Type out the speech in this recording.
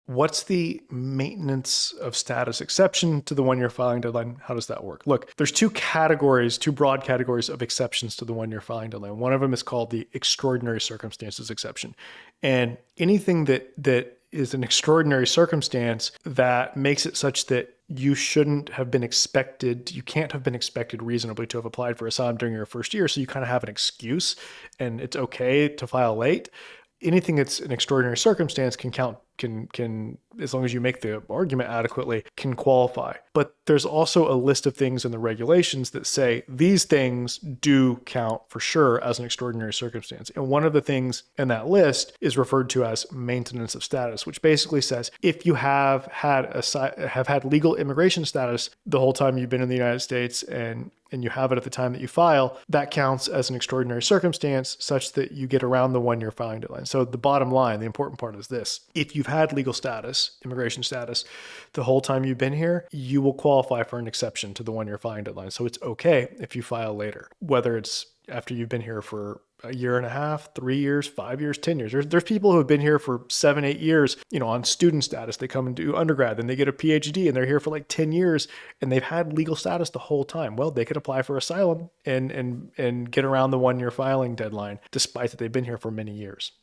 What's the maintenance of status exception to the 1 year filing deadline? How does that work? Look, there's two broad categories of exceptions to the 1 year filing deadline. One of them is called the extraordinary circumstances exception. And anything that is an extraordinary circumstance that makes it such that you shouldn't have been expected, you can't have been expected reasonably to have applied for asylum during your first year. So you kind of have an excuse and it's okay to file late. Anything that's an extraordinary circumstance can count, can as long as you make the argument adequately, can qualify. But there's also a list of things in the regulations that say these things do count for sure as an extraordinary circumstance. And one of the things in that list is referred to as maintenance of status, which basically says if you have had legal immigration status the whole time you've been in the United States and you have it at the time that you file, that counts as an extraordinary circumstance such that you get around the 1 year filing deadline. So the bottom line, the important part is this. If you've had legal status, immigration status, the whole time you've been here, you will qualify for an exception to the 1 year filing deadline. So it's okay if you file later, whether it's after you've been here for a year and a half, 3 years, 5 years, 10 years. There's people who have been here for 7, 8 years, on student status. They come and do undergrad, then they get a PhD and they're here for like 10 years and they've had legal status the whole time. Well, they could apply for asylum and get around the 1 year filing deadline, despite that they've been here for many years.